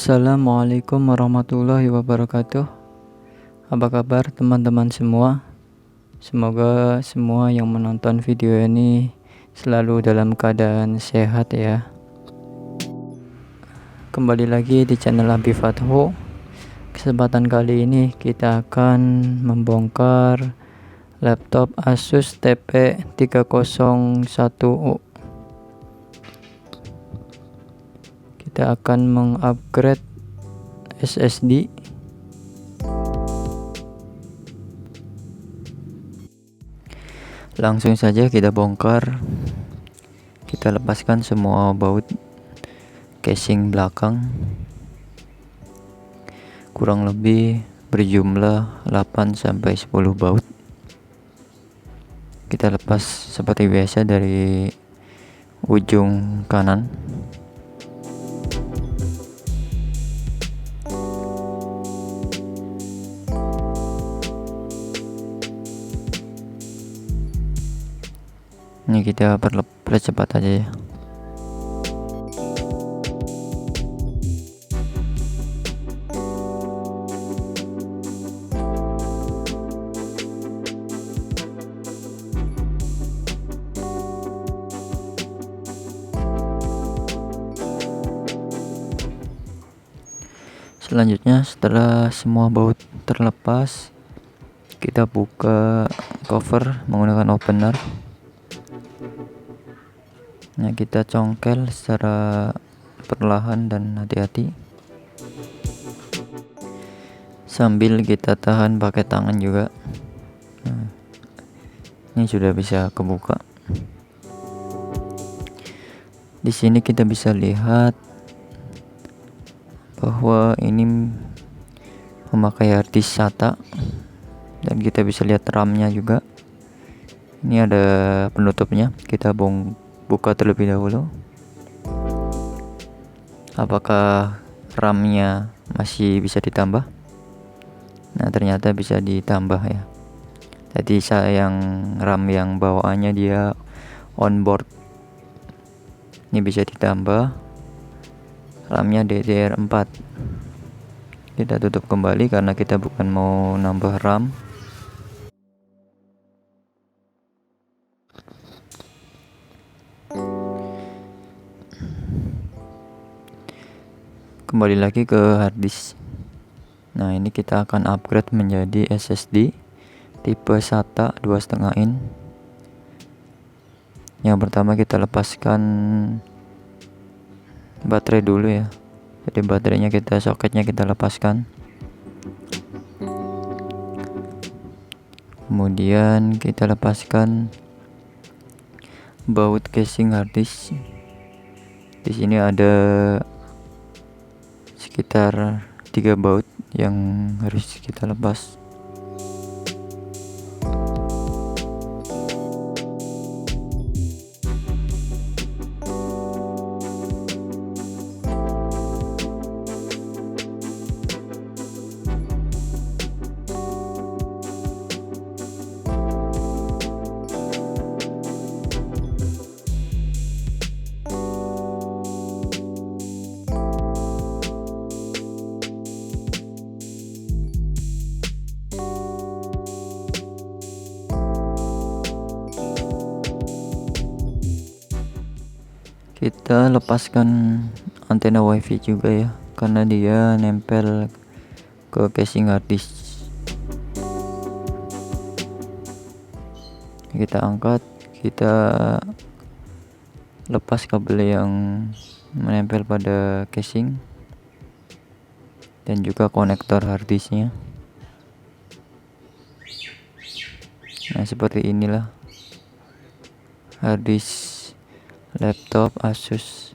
Assalamualaikum warahmatullahi wabarakatuh. Apa kabar teman-teman semua? Semoga semua yang menonton video ini selalu dalam keadaan sehat ya. Kembali lagi di channel Abi Fatho. Kesempatan kali ini kita akan membongkar laptop Asus TP301U. Kita akan mengupgrade SSD. Langsung saja kita bongkar. Kita lepaskan semua baut casing belakang. Kurang lebih berjumlah 8-10 baut. Kita lepas seperti biasa dari ujung kanan. Ini kita percepat aja ya. Selanjutnya, setelah semua baut terlepas, kita buka cover menggunakan opener. Nah, kita congkel secara perlahan dan hati-hati, sambil kita tahan pakai tangan juga. Nah, ini sudah bisa kebuka. Di sini kita bisa lihat bahwa ini memakai harddisk SATA, dan kita bisa lihat RAM-nya juga. Ini ada penutupnya. Kita buka terlebih dahulu. Apakah RAM-nya masih bisa ditambah? Nah, ternyata bisa ditambah ya. Jadi yang RAM yang bawaannya dia onboard, ini bisa ditambah. RAM-nya DDR4. Kita tutup kembali karena kita bukan mau nambah RAM. Kembali lagi ke harddisk. Nah, ini kita akan upgrade menjadi SSD tipe SATA 2,5 in. Yang pertama kita lepaskan baterai dulu ya. Jadi baterainya soketnya kita lepaskan. Kemudian kita lepaskan baut casing harddisk. Di sini ada sekitar 3 baut yang harus kita lepas. Kita lepaskan antena wifi juga ya, karena dia nempel ke casing harddisk. Kita angkat, kita lepas kabel yang menempel pada casing dan juga konektor harddisknya. Nah, seperti inilah harddisk laptop Asus.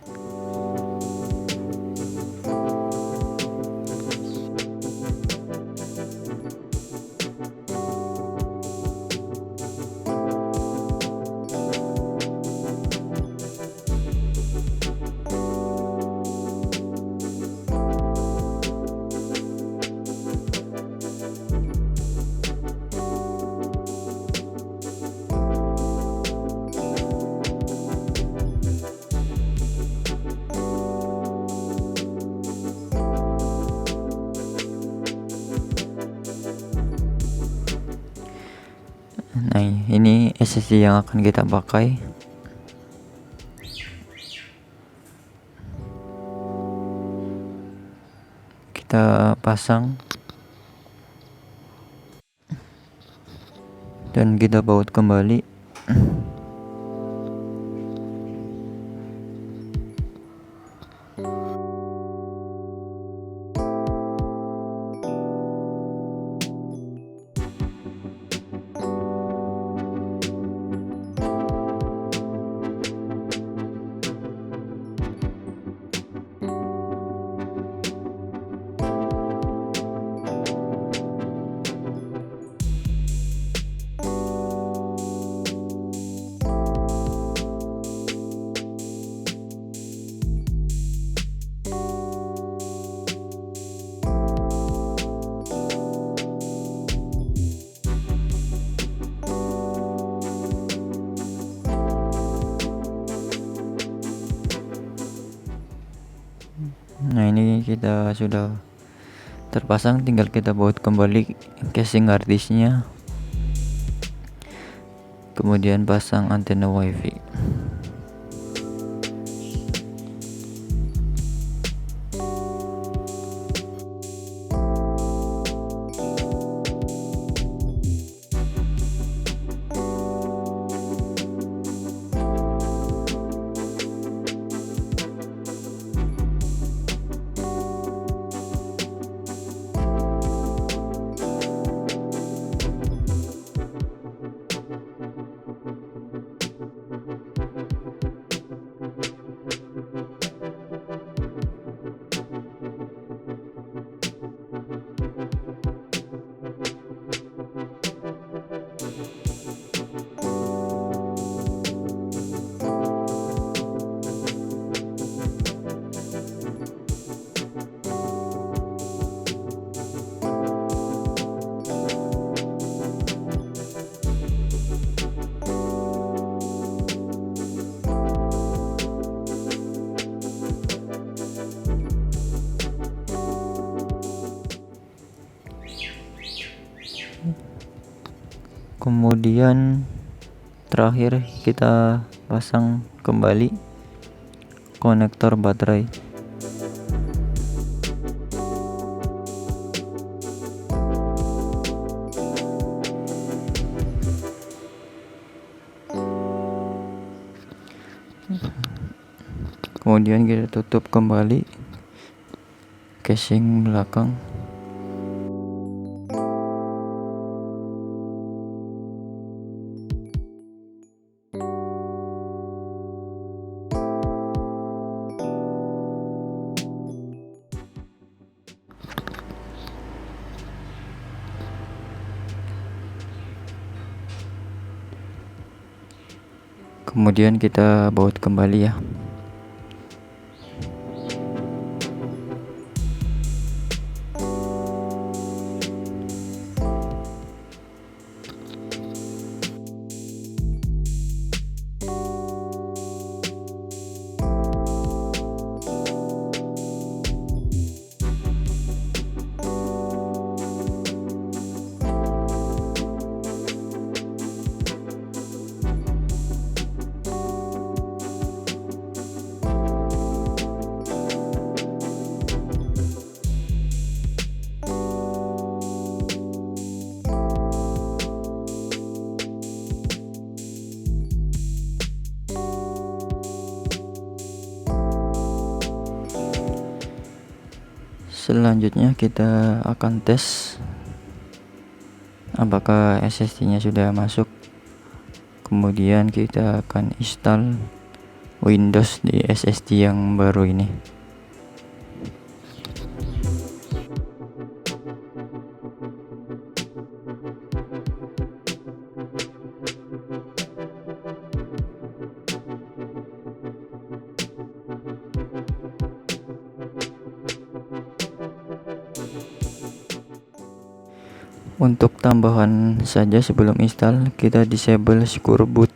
Nah, ini SSD yang akan kita pakai. Kita pasang dan kita baut kembali. Nah, ini kita sudah terpasang, tinggal kita baut kembali casing harddisknya, kemudian pasang antena wifi. Kemudian terakhir kita pasang kembali konektor baterai. Kemudian kita tutup kembali casing belakang. Kemudian kita baut kembali ya. Selanjutnya kita akan tes apakah SSD nya sudah masuk. Kemudian kita akan install Windows di SSD yang baru ini. Untuk tambahan saja sebelum install, kita disable secure boot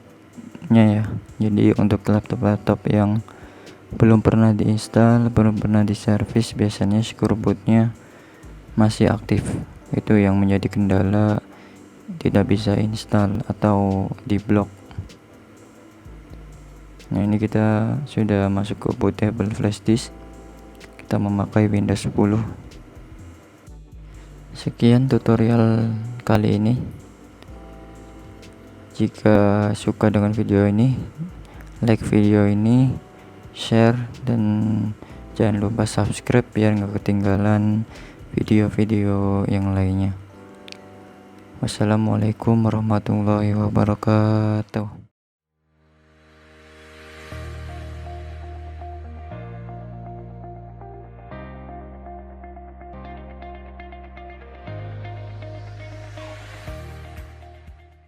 nya ya. Jadi untuk laptop-laptop yang belum pernah diinstal, belum pernah diservis, biasanya secure bootnya masih aktif. Itu yang menjadi kendala tidak bisa install atau diblok. Nah, ini kita sudah masuk ke bootable flash disk. Kita memakai Windows 10. Sekian tutorial kali ini. Jika suka dengan video ini, like video ini, share, dan jangan lupa subscribe biar nggak ketinggalan video-video yang lainnya. Wassalamualaikum warahmatullahi wabarakatuh.